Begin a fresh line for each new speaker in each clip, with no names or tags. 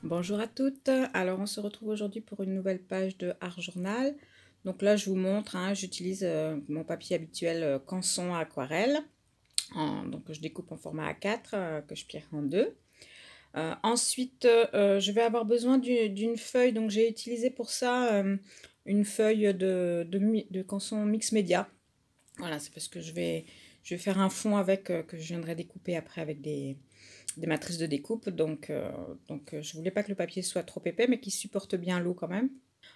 Bonjour à toutes, alors on se retrouve aujourd'hui pour une nouvelle page de Art Journal. Donc là je vous montre, j'utilise mon papier habituel Canson aquarelle. Donc je découpe en format A4 que je plie en deux. Ensuite je vais avoir besoin d'une feuille, donc j'ai utilisé pour ça une feuille de Canson Mix Media. Voilà, c'est parce que je vais faire un fond avec que je viendrai découper après avec des matrices de découpe, donc je voulais pas que le papier soit trop épais, mais qu'il supporte bien l'eau quand même.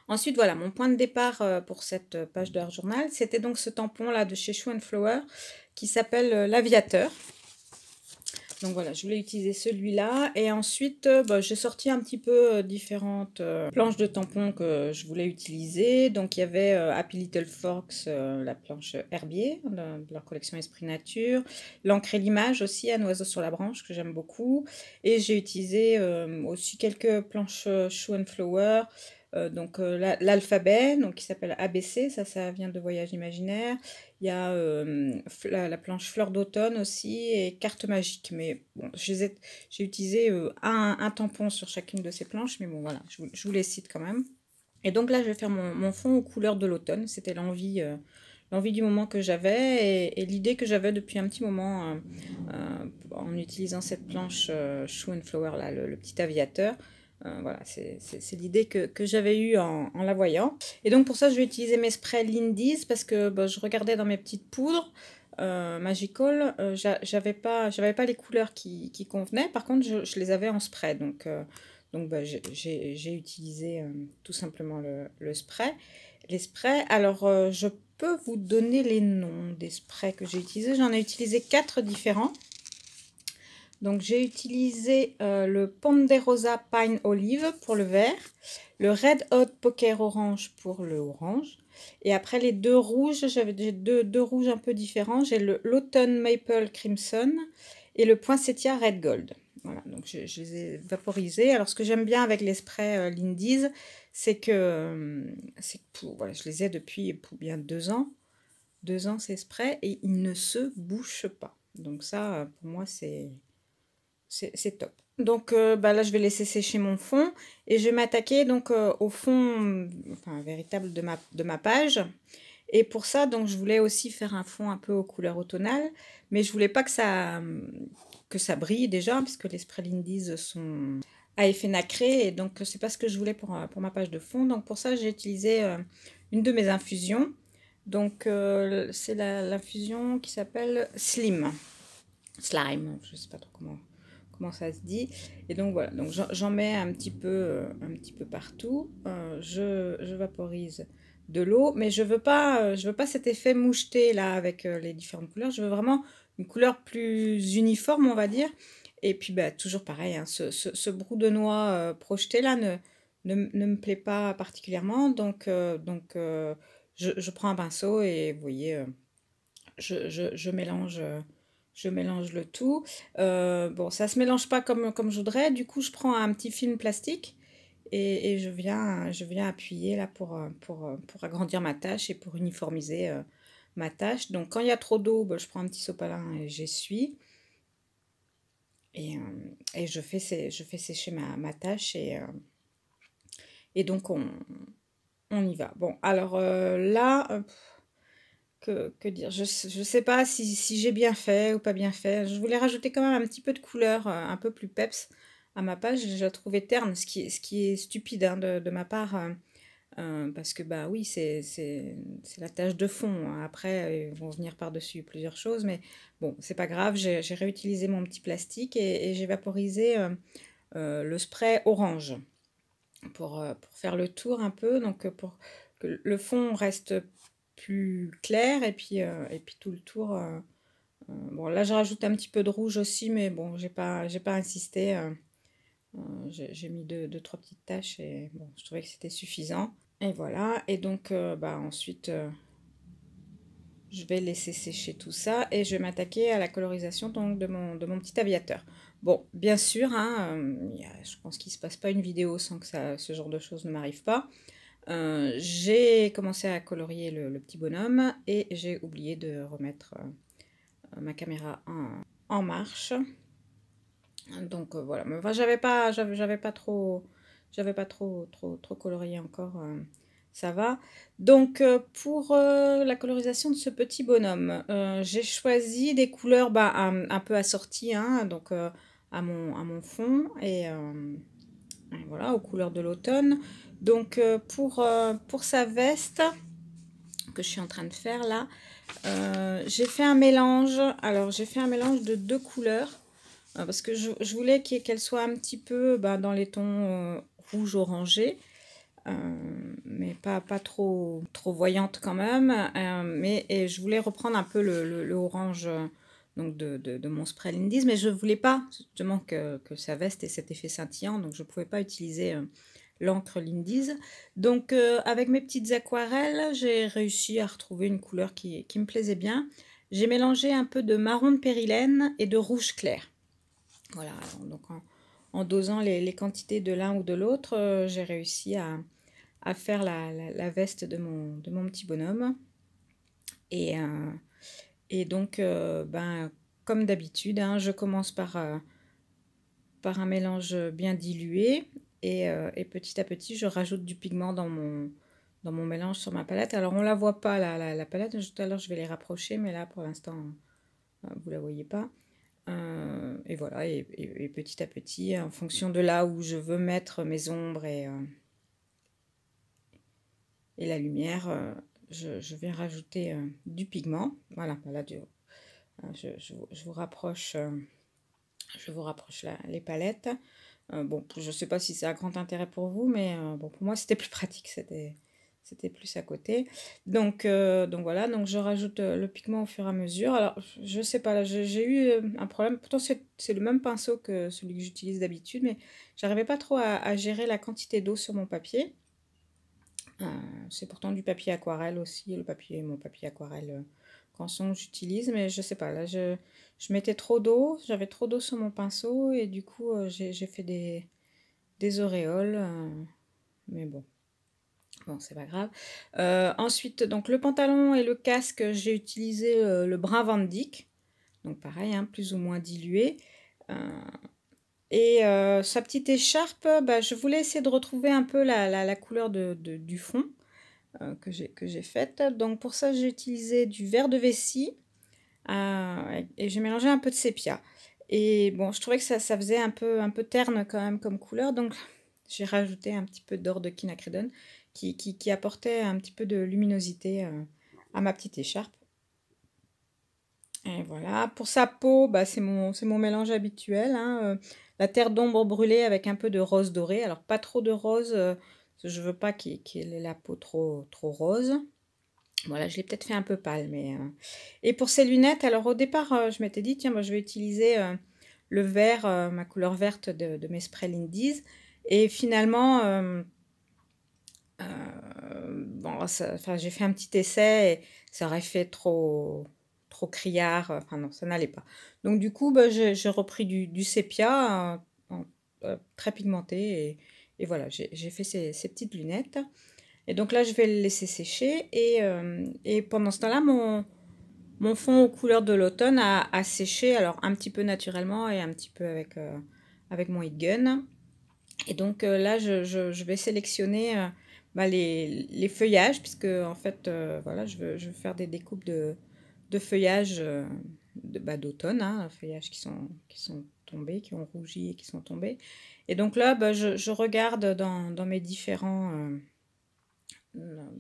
Ensuite, voilà, mon point de départ pour cette page d'Art Journal, c'était donc ce tampon-là de chez Shoe Flower, qui s'appelle l'Aviateur. Donc voilà, je voulais utiliser celui-là. Et ensuite, j'ai sorti un petit peu différentes planches de tampons que je voulais utiliser. Donc il y avait Happy Little Fox, la planche herbier de leur collection Esprit Nature. L'encre et l'image aussi, un oiseau sur la branche, que j'aime beaucoup. Et j'ai utilisé aussi quelques planches Shoe Flower. Donc l'alphabet, donc qui s'appelle ABC, ça vient de Voyage Imaginaire. Il y a la planche Fleur d'automne aussi et Carte magique. Mais bon, j'ai utilisé un tampon sur chacune de ces planches, mais bon voilà, je vous les cite quand même. Et donc là, je vais faire mon fond aux couleurs de l'automne. C'était l'envie du moment que j'avais et l'idée que j'avais depuis un petit moment en utilisant cette planche Shoe Flower, là, le petit aviateur. Voilà, c'est l'idée que j'avais eue en la voyant. Et donc pour ça, je vais utiliser mes sprays Lindy's parce que je regardais dans mes petites poudres Magical, j'avais pas les couleurs qui convenaient. Par contre, je les avais en spray. Donc j'ai utilisé tout simplement le spray. Les sprays, alors je peux vous donner les noms des sprays que j'ai utilisés. J'en ai utilisé 4 différents. Donc j'ai utilisé le Ponderosa Pine Olive pour le vert, le Red Hot Poker Orange pour le orange, et après les deux rouges, j'avais deux rouges un peu différents, j'ai l'Autumn Maple Crimson et le Poinsettia Red Gold. Voilà, donc je les ai vaporisés. Alors ce que j'aime bien avec les sprays Lindy's, c'est que, voilà, je les ai depuis pour bien 2 ans. 2 ans ces sprays et ils ne se bouchent pas. Donc ça, pour moi, c'est top. Donc là, je vais laisser sécher mon fond et je vais m'attaquer donc au fond, enfin véritable de ma page. Et pour ça, donc je voulais aussi faire un fond un peu aux couleurs automnales, mais je voulais pas que ça brille déjà, puisque les sprays Lindy's sont à effet nacré, et donc c'est pas ce que je voulais pour ma page de fond. Donc pour ça, j'ai utilisé une de mes infusions. Donc c'est l'infusion qui s'appelle Slime, je sais pas trop comment ça se dit. Et donc voilà, donc j'en mets un petit peu partout. Je vaporise de l'eau, mais je veux pas cet effet moucheté là avec les différentes couleurs. Je veux vraiment une couleur plus uniforme, on va dire. Et puis toujours pareil, ce brou de noix projeté là ne me plaît pas particulièrement. Donc je prends un pinceau et vous voyez, je mélange. Je mélange le tout. Bon, ça se mélange pas comme je voudrais. Du coup, je prends un petit film plastique et je viens appuyer là pour agrandir ma tâche et pour uniformiser ma tâche. Donc, quand il y a trop d'eau, je prends un petit sopalin et j'essuie. Et je fais sécher ma tâche et donc on y va. Bon, alors là... Que dire? Je sais pas si j'ai bien fait ou pas bien fait. Je voulais rajouter quand même un petit peu de couleur, un peu plus peps à ma page. Je la trouvais terne, ce qui est stupide de ma part, parce que bah oui, c'est la tâche de fond, hein. Après, ils vont venir par-dessus plusieurs choses, mais bon, c'est pas grave. J'ai réutilisé mon petit plastique et j'ai vaporisé le spray orange pour faire le tour un peu, donc pour que le fond reste plus clair et puis tout le tour. Bon, là je rajoute un petit peu de rouge aussi, mais bon, j'ai pas insisté. J'ai mis deux, trois petites taches et bon, je trouvais que c'était suffisant. Et voilà, et donc ensuite je vais laisser sécher tout ça et je vais m'attaquer à la colorisation donc de mon petit aviateur. Bon, bien sûr, je pense qu'il ne se passe pas une vidéo sans que ce genre de choses ne m'arrive pas. J'ai commencé à colorier le petit bonhomme et j'ai oublié de remettre ma caméra en marche. Donc voilà, mais enfin, j'avais pas trop colorié encore, ça va. Donc pour la colorisation de ce petit bonhomme, j'ai choisi des couleurs bah, un peu assorties, hein, donc à mon fond et voilà, aux couleurs de l'automne. Donc pour sa veste que je suis en train de faire là, j'ai fait un mélange. Alors j'ai fait un mélange de deux couleurs. Parce que je voulais qu'elle soit un petit peu bah, dans les tons rouge orangé, mais pas trop voyante quand même. Et je voulais reprendre un peu le orange donc de mon spray Lindy's, mais je ne voulais pas justement que sa veste ait cet effet scintillant, donc je ne pouvais pas utiliser l'encre Lindy's. Donc avec mes petites aquarelles, j'ai réussi à retrouver une couleur qui me plaisait bien. J'ai mélangé un peu de marron de périlène et de rouge clair. Voilà, donc en dosant les quantités de l'un ou de l'autre, j'ai réussi à faire la veste de mon petit bonhomme. Et, et donc, ben, comme d'habitude, hein, je commence par un mélange bien dilué. Et petit à petit, je rajoute du pigment dans mon mélange sur ma palette. Alors, on ne la voit pas, la palette. Tout à l'heure, je vais les rapprocher, mais là, pour l'instant, vous ne la voyez pas. Et voilà, et petit à petit, en fonction de là où je veux mettre mes ombres et la lumière, je vais rajouter du pigment. Voilà, voilà je vous rapproche, les palettes. Bon, je ne sais pas si c'est un grand intérêt pour vous, mais bon, pour moi, c'était plus pratique, c'était plus à côté. Donc voilà, donc je rajoute le pigment au fur et à mesure. Alors, je sais pas, là, j'ai eu un problème. Pourtant, c'est le même pinceau que celui que j'utilise d'habitude, mais j'arrivais pas trop à gérer la quantité d'eau sur mon papier. C'est pourtant du papier aquarelle aussi, mon papier aquarelle Canson que j'utilise, mais je sais pas, là, je mettais trop d'eau, j'avais trop d'eau sur mon pinceau, et du coup, j'ai fait des auréoles, mais bon. Bon, c'est pas grave. Ensuite, donc le pantalon et le casque, j'ai utilisé le brun Van Dyck. Donc pareil, hein, plus ou moins dilué. Euh, sa petite écharpe, bah, je voulais essayer de retrouver un peu la couleur du fond que j'ai faite. Donc pour ça, j'ai utilisé du vert de vessie et j'ai mélangé un peu de sépia. Et bon, je trouvais que ça faisait un peu terne quand même comme couleur. Donc j'ai rajouté un petit peu d'or de quinacridone qui apportait un petit peu de luminosité à ma petite écharpe. Et voilà, pour sa peau, bah, c'est mon mélange habituel, hein, la terre d'ombre brûlée avec un peu de rose doré. Alors pas trop de rose, parce que je veux pas qu'il ait la peau trop rose. Voilà, je l'ai peut-être fait un peu pâle, mais... Et pour ces lunettes, alors au départ, je m'étais dit, tiens, moi, je vais utiliser le vert, ma couleur verte de mes sprays Lindy's. Et finalement, bon, enfin, j'ai fait un petit essai et ça aurait fait trop criard. Enfin non, ça n'allait pas. Donc du coup, bah, j'ai repris du sépia très pigmenté et voilà, j'ai fait ces petites lunettes. Et donc là, je vais le laisser sécher et pendant ce temps-là, mon fond aux couleurs de l'automne a séché, alors un petit peu naturellement et un petit peu avec mon heat gun. Et donc là, je vais sélectionner bah, les feuillages, puisque en fait, voilà, je veux faire des découpes de feuillages bah, d'automne, hein, feuillages qui sont tombés, qui ont rougi et qui sont tombés. Et donc là, bah, je regarde dans mes différents, dans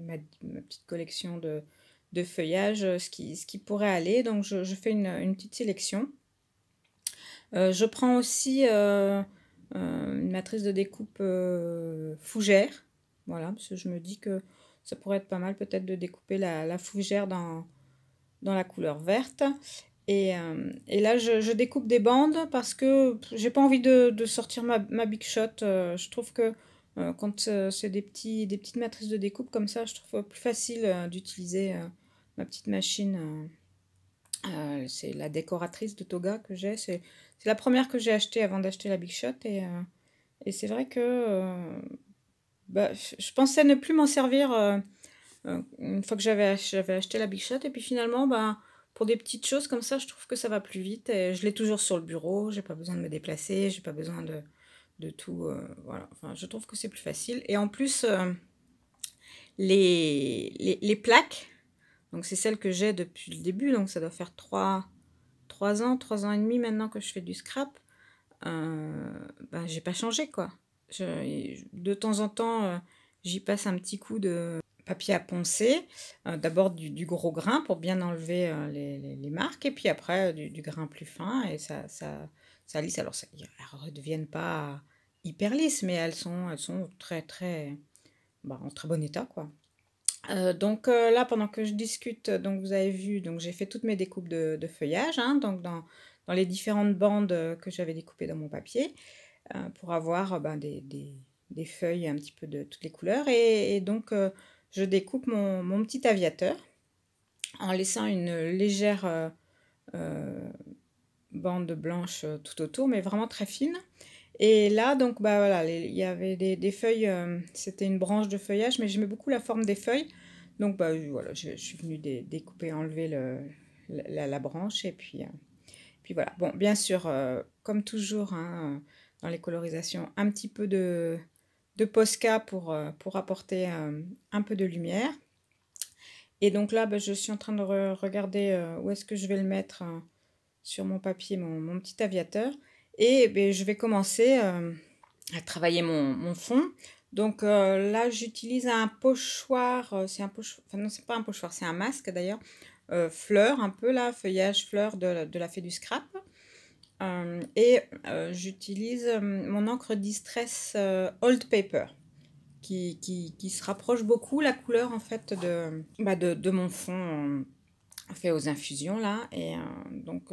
ma petite collection de feuillages, ce qui pourrait aller. Donc je fais une petite sélection. Je prends aussi une matrice de découpe fougère. Voilà, parce que je me dis que ça pourrait être pas mal peut-être de découper la fougère dans la couleur verte. Et là, je découpe des bandes parce que j'ai pas envie de sortir ma Big Shot. Je trouve que quand c'est des petites matrices de découpe comme ça, je trouve plus facile d'utiliser ma petite machine. C'est la décoratrice de Toga que j'ai. C'est la première que j'ai achetée avant d'acheter la Big Shot. Et c'est vrai que bah, je pensais ne plus m'en servir une fois que j'avais acheté la Big Shot. Et puis finalement, bah, pour des petites choses comme ça, je trouve que ça va plus vite. Et je l'ai toujours sur le bureau, j'ai pas besoin de me déplacer, j'ai pas besoin de tout. Voilà, enfin, je trouve que c'est plus facile. Et en plus, les plaques, donc c'est celles que j'ai depuis le début, donc ça doit faire 3 ans, 3 ans et demi maintenant que je fais du scrap. Ben, j'ai pas changé quoi. De temps en temps, j'y passe un petit coup de papier à poncer. D'abord du gros grain pour bien enlever les marques, et puis après du grain plus fin, et ça lisse. Alors elles ne redeviennent pas hyper lisses, mais elles sont très très, bah, en très bon état quoi. Donc là, pendant que je discute, donc vous avez vu, donc j'ai fait toutes mes découpes de feuillage, hein, donc dans les différentes bandes que j'avais découpées dans mon papier, pour avoir ben, des feuilles un petit peu de toutes les couleurs. Et donc je découpe mon petit aviateur en laissant une légère bande blanche tout autour, mais vraiment très fine. Et là, donc, bah voilà, il y avait des feuilles, c'était une branche de feuillage, mais j'aimais beaucoup la forme des feuilles. Donc, bah voilà, je suis venue découper, enlever la branche, et puis voilà. Bon, bien sûr, comme toujours, hein, dans les colorisations, un petit peu de Posca pour apporter un peu de lumière. Et donc là, bah, je suis en train de regarder où est-ce que je vais le mettre sur mon papier, mon petit aviateur. Et ben, je vais commencer à travailler mon fond. Donc là, j'utilise un pochoir, c'est un pochoir, enfin non, c'est pas un pochoir, c'est un masque d'ailleurs, fleur un peu là, feuillage fleur de la fée du scrap. Et j'utilise mon encre Distress Old Paper, qui se rapproche beaucoup la couleur en fait de mon fond fait aux infusions là. Et donc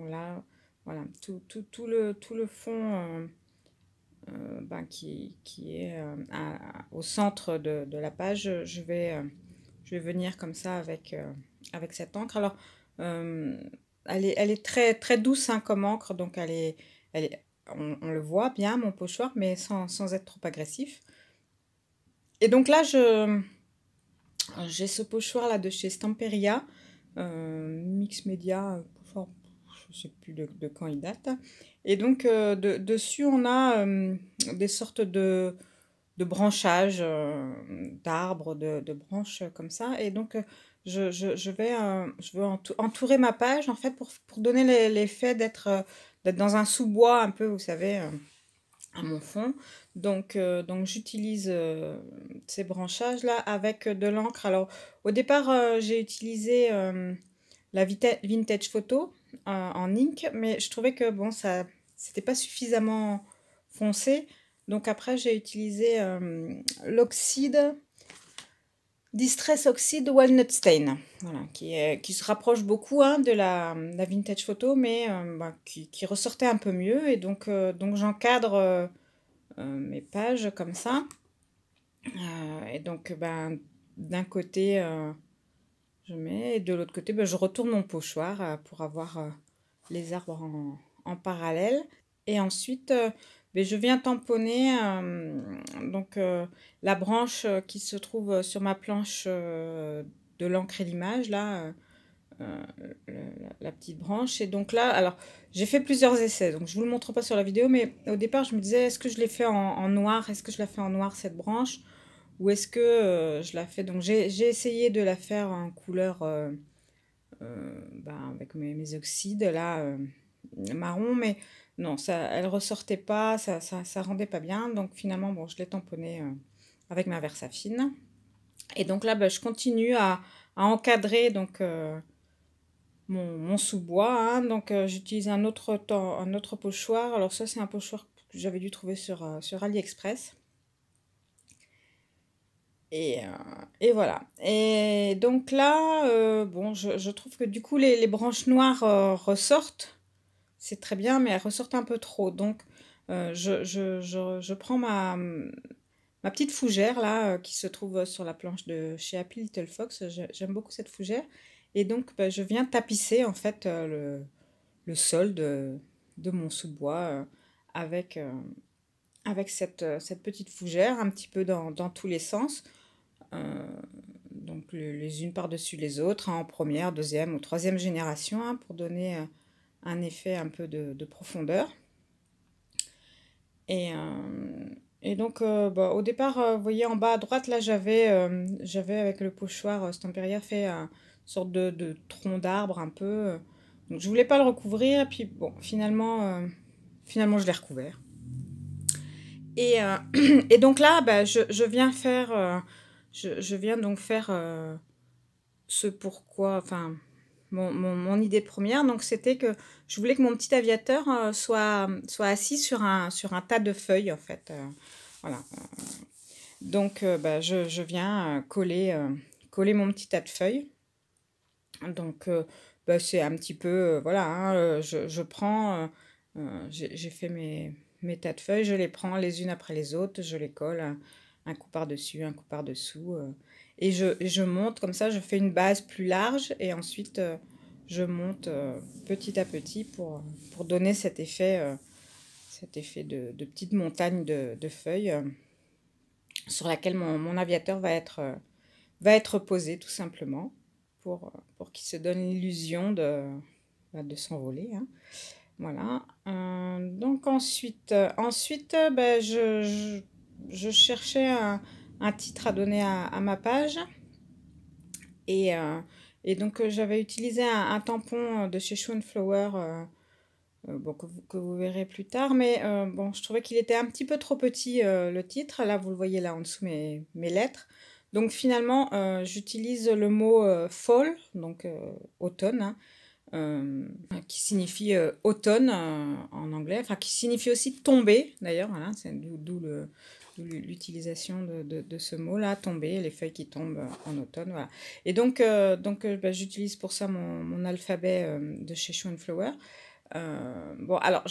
là, voilà, tout le fond ben, qui est au centre de la page, je vais venir comme ça avec cette encre. Alors, elle est très, très douce hein, comme encre, donc on le voit bien, mon pochoir, mais sans être trop agressif. Et donc là, j'ai ce pochoir là de chez Stamperia, Mix Media, pochoir, je sais plus de quand il date. Et donc dessus on a des sortes de branchages, d'arbres, de branches comme ça. Et donc je veux entourer ma page en fait pour donner l'effet d'être dans un sous-bois un peu, vous savez, à mon fond. Donc j'utilise ces branchages-là avec de l'encre. Alors au départ, j'ai utilisé la Vintage Photo en ink, mais je trouvais que bon, ça, c'était pas suffisamment foncé. Donc après, j'ai utilisé l'oxyde, Distress Oxide Walnut Stain, voilà, qui se rapproche beaucoup hein, de la Vintage Photo, mais bah, qui ressortait un peu mieux. Et donc j'encadre mes pages comme ça. Et donc, ben, d'un côté, je mets, et de l'autre côté, ben, je retourne mon pochoir pour avoir les arbres en parallèle. Et ensuite, ben, je viens tamponner donc, la branche qui se trouve sur ma planche de l'encre et l'image, là, euh, la petite branche. Et donc là, alors j'ai fait plusieurs essais, donc je vous le montre pas sur la vidéo, mais au départ je me disais est-ce que je l'ai fait en noir, est-ce que je la fais en noir cette branche, ou est-ce que je la fais, donc j'ai essayé de la faire en couleur ben, avec mes oxydes là marron, mais non, ça, elle ressortait pas, ça rendait pas bien, donc finalement bon, je l'ai tamponné avec ma Versafine. Et donc là ben, je continue à encadrer donc mon sous-bois, hein. Donc j'utilise un autre pochoir. Alors ça c'est un pochoir que j'avais dû trouver sur AliExpress. Et, et voilà. Et donc là, bon, je trouve que du coup les branches noires ressortent. C'est très bien, mais elles ressortent un peu trop. Donc je prends ma petite fougère là qui se trouve sur la planche de chez Happy Little Fox. J'aime beaucoup cette fougère. Et donc bah, je viens tapisser en fait le sol de mon sous-bois avec, avec cette petite fougère un petit peu dans tous les sens. donc les unes par-dessus les autres, hein, en première, deuxième ou troisième génération, hein, pour donner un effet un peu de profondeur. Et donc, bah, au départ, vous voyez en bas à droite, là, j'avais avec le pochoir Stamperière fait une sorte de tronc d'arbre un peu. Donc, je voulais pas le recouvrir, et puis bon, finalement, je l'ai recouvert. Et, et donc là, bah, je viens faire, je viens donc faire ce pourquoi, enfin, mon idée première, donc c'était que je voulais que mon petit aviateur soit assis sur un tas de feuilles, en fait. Voilà. Donc, bah, je viens coller mon petit tas de feuilles. Donc, bah, c'est un petit peu, voilà, hein, je prends, j'ai fait mes tas de feuilles, je les prends les unes après les autres, je les colle un coup par-dessus, un coup par-dessous. Et je monte comme ça, je fais une base plus large et ensuite je monte petit à petit pour donner cet effet de petite montagne de feuilles sur laquelle mon aviateur va être posé tout simplement pour qu'il se donne l'illusion de s'envoler, hein. Voilà. Donc ensuite ben, je cherchais un titre à donner à ma page. Et, euh, et donc j'avais utilisé un tampon de chez Shoe Flower, bon, que vous verrez plus tard. Mais bon, je trouvais qu'il était un petit peu trop petit, le titre. Là, vous le voyez là en dessous, mes lettres. Donc finalement, j'utilise le mot fall, donc automne, hein, qui signifie automne en anglais, enfin qui signifie aussi tomber d'ailleurs, voilà, c'est d'où l'utilisation de ce mot-là, tomber, les feuilles qui tombent en automne, voilà. Et donc, bah, j'utilise pour ça mon alphabet de chez Shoe Flower. Bon, alors,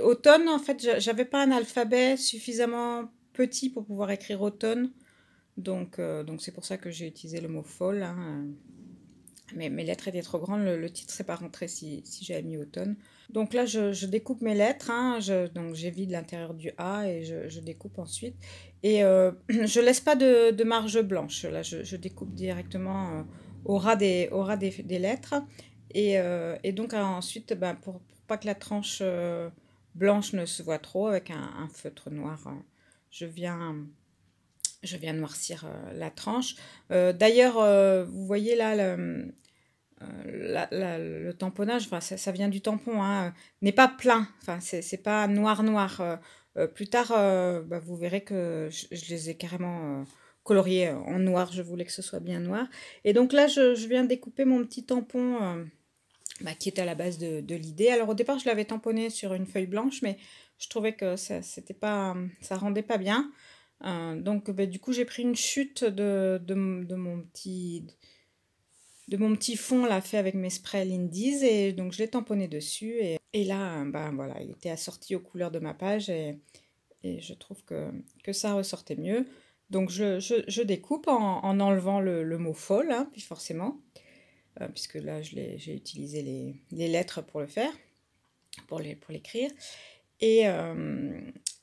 automne, en fait, j'avais pas un alphabet suffisamment petit pour pouvoir écrire automne, donc c'est pour ça que j'ai utilisé le mot fall, hein. Mais mes lettres étaient trop grandes, le titre ne serait pas rentré si j'avais mis automne. Donc là, je découpe mes lettres, hein, donc j'évite l'intérieur du A et je découpe ensuite. Et je laisse pas de marge blanche. Là, je découpe directement au ras des lettres. Et donc ensuite, ben, pour pas que la tranche blanche ne se voit trop, avec un feutre noir, je viens noircir la tranche. D'ailleurs, vous voyez là, le tamponnage, enfin, ça vient du tampon, hein, n'est pas plein, enfin, c'est pas noir. Plus tard, bah, vous verrez que je les ai carrément coloriés en noir, je voulais que ce soit bien noir. Et donc là, je viens découper mon petit tampon bah, qui est à la base de l'idée. Alors au départ, je l'avais tamponné sur une feuille blanche, mais je trouvais que ça rendait pas bien. Donc bah, du coup, j'ai pris une chute de mon petit fond là fait avec mes sprays Lindy's et donc je l'ai tamponné dessus et là ben voilà, il était assorti aux couleurs de ma page et je trouve que ça ressortait mieux. Donc je découpe en enlevant le mot fall, hein, puis forcément, puisque là j'ai utilisé les lettres pour le faire, pour l'écrire. Et,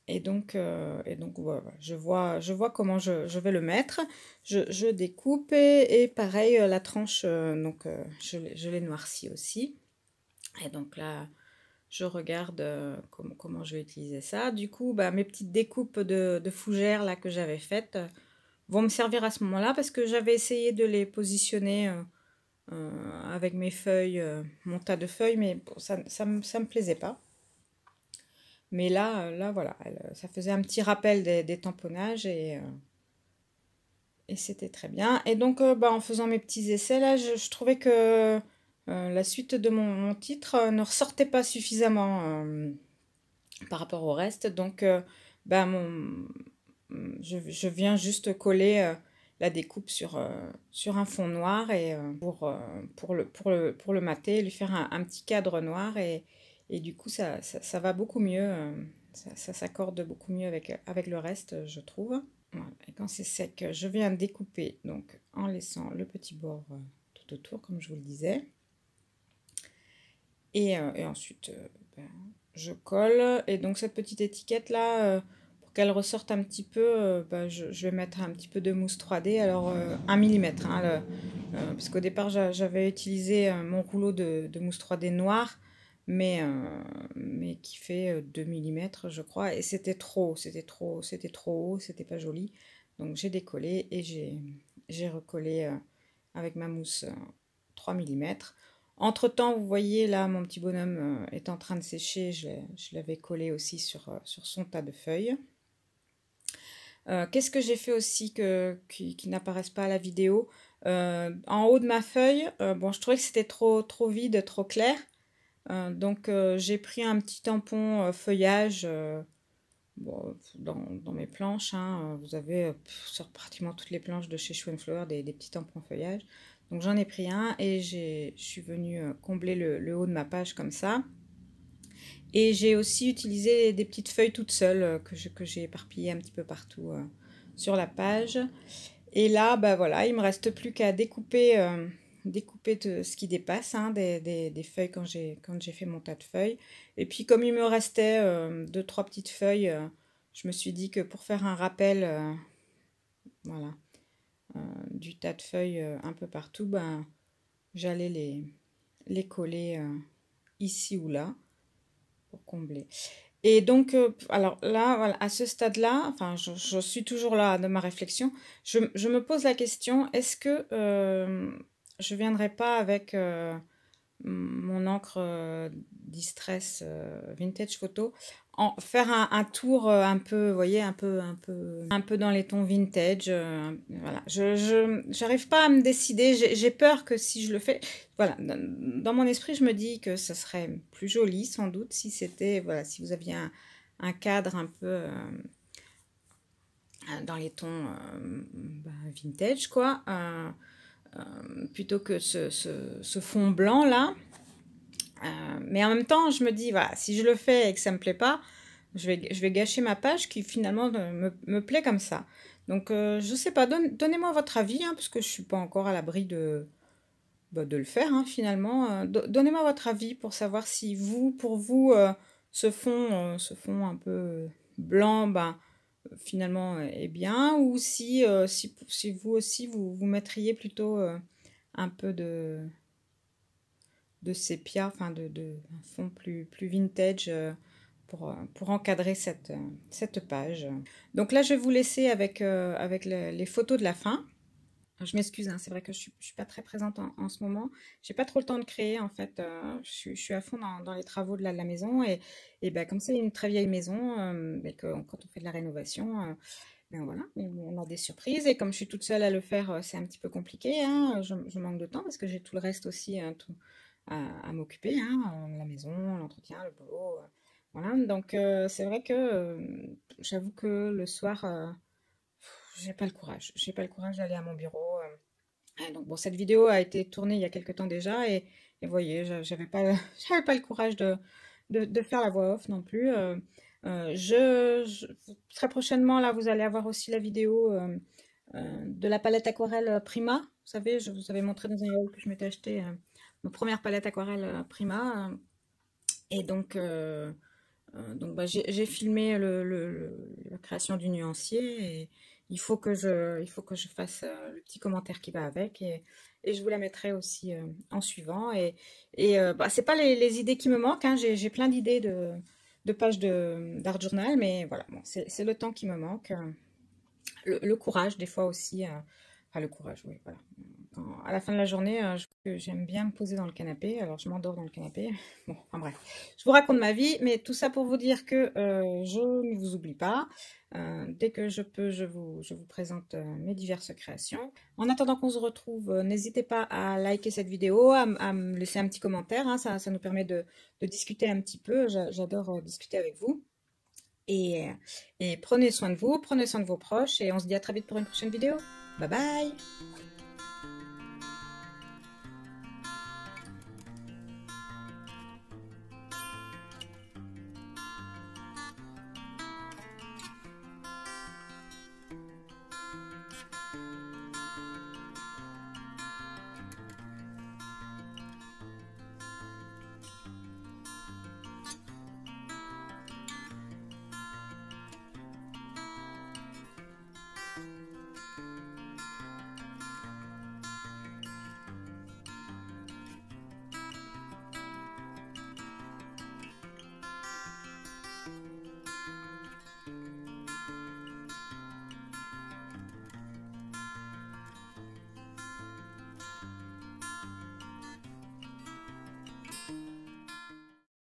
et donc voilà, je vois comment je vais le mettre. Je découpe et pareil, la tranche, donc je l'ai noircie aussi. Et donc là, je regarde comment je vais utiliser ça. Du coup, bah, mes petites découpes de fougères là, que j'avais faites vont me servir à ce moment-là parce que j'avais essayé de les positionner avec mes feuilles, mon tas de feuilles, mais bon, ça me plaisait pas. Mais là voilà, ça faisait un petit rappel des tamponnages et c'était très bien. Et donc, bah, en faisant mes petits essais, là, je trouvais que la suite de mon titre ne ressortait pas suffisamment par rapport au reste. Donc, bah, je viens juste coller la découpe sur un fond noir et pour le mater, lui faire un petit cadre noir et du coup ça va beaucoup mieux, ça s'accorde beaucoup mieux avec le reste, je trouve. Voilà. Et quand c'est sec, je viens découper donc en laissant le petit bord tout autour comme je vous le disais. Et ensuite ben, je colle et donc cette petite étiquette là pour qu'elle ressorte un petit peu, je vais mettre un petit peu de mousse 3D, alors 1 mm, hein, parce qu'au départ j'avais utilisé mon rouleau de mousse 3D noir, mais qui fait 2 mm je crois, et c'était trop haut, c'était pas joli. Donc j'ai décollé et j'ai recollé avec ma mousse 3 mm. Entre-temps, vous voyez là, mon petit bonhomme est en train de sécher, je l'avais collé aussi sur son tas de feuilles. Qu'est-ce que j'ai fait aussi qui n'apparaissent pas à la vidéo? En haut de ma feuille, bon, je trouvais que c'était trop vide, trop clair. Donc j'ai pris un petit tampon feuillage bon, dans mes planches. Hein, vous avez sur pratiquement toutes les planches de chez Show & Flower des petits tampons feuillage. Donc j'en ai pris un et je suis venue combler le haut de ma page comme ça. Et j'ai aussi utilisé des petites feuilles toutes seules que j'ai éparpillées un petit peu partout sur la page. Et là, bah voilà, il me reste plus qu'à découper ce qui dépasse, hein, des feuilles quand j'ai fait mon tas de feuilles. Et puis comme il me restait 2-3 petites feuilles, je me suis dit que pour faire un rappel voilà, du tas de feuilles un peu partout, ben, j'allais les coller ici ou là pour combler. Et donc, alors là, voilà, à ce stade-là, enfin, je suis toujours là de ma réflexion, je me pose la question, est-ce que je viendrai pas avec mon encre Distress Vintage Photo, faire un tour un peu, vous voyez, un peu dans les tons vintage. Voilà, j'arrive pas à me décider. J'ai peur que si je le fais, voilà, dans mon esprit, je me dis que ça serait plus joli sans doute si c'était, voilà, si vous aviez un cadre un peu dans les tons vintage, quoi. Plutôt que ce fond blanc là. Mais en même temps, je me dis, voilà, si je le fais et que ça me plaît pas, je vais gâcher ma page qui finalement me plaît comme ça. Donc, je sais pas, donnez-moi votre avis, hein, parce que je suis pas encore à l'abri de le faire, hein, finalement. Donnez-moi votre avis pour savoir si pour vous, ce fond un peu blanc, ben, finalement, est bien, ou si vous aussi, vous mettriez plutôt un peu de sépia, enfin un fond plus vintage pour encadrer cette page. Donc là, je vais vous laisser avec les photos de la fin. Je m'excuse, hein, c'est vrai que je suis pas très présente en ce moment. J'ai pas trop le temps de créer, en fait. Je suis à fond dans les travaux de la maison. Et ben, comme c'est une très vieille maison, et que quand on fait de la rénovation, ben voilà, on a des surprises. Et comme je suis toute seule à le faire, c'est un petit peu compliqué. Hein, je manque de temps parce que j'ai tout le reste aussi à m'occuper. Hein, la maison, l'entretien, le boulot. Voilà, donc c'est vrai que j'avoue que le soir, j'ai pas le courage. J'ai pas le courage d'aller à mon bureau. Donc bon, cette vidéo a été tournée il y a quelque temps déjà et vous voyez, j'avais pas, j'avais pas le courage de faire la voix off non plus. Très prochainement, là, vous allez avoir aussi la vidéo de la palette aquarelle Prima. Vous savez, je vous avais montré dans un haul que je m'étais acheté ma première palette aquarelle Prima. Et donc, bah, j'ai filmé la création du nuancier et il faut que je fasse le petit commentaire qui va avec et je vous la mettrai aussi en suivant. Bah, c'est pas les idées qui me manquent, hein, j'ai plein d'idées de pages d'art journal, mais voilà, bon, c'est le temps qui me manque. Le courage, des fois aussi. Enfin, le courage, oui, voilà. À la fin de la journée, j'aime bien me poser dans le canapé. Alors, je m'endors dans le canapé. Bon, enfin bref. Je vous raconte ma vie, mais tout ça pour vous dire que je ne vous oublie pas. Dès que je peux, je vous présente mes diverses créations. En attendant qu'on se retrouve, n'hésitez pas à liker cette vidéo, à me laisser un petit commentaire. Hein, ça nous permet de discuter un petit peu. J'adore discuter avec vous. Et prenez soin de vous, prenez soin de vos proches et on se dit à très vite pour une prochaine vidéo. Bye bye!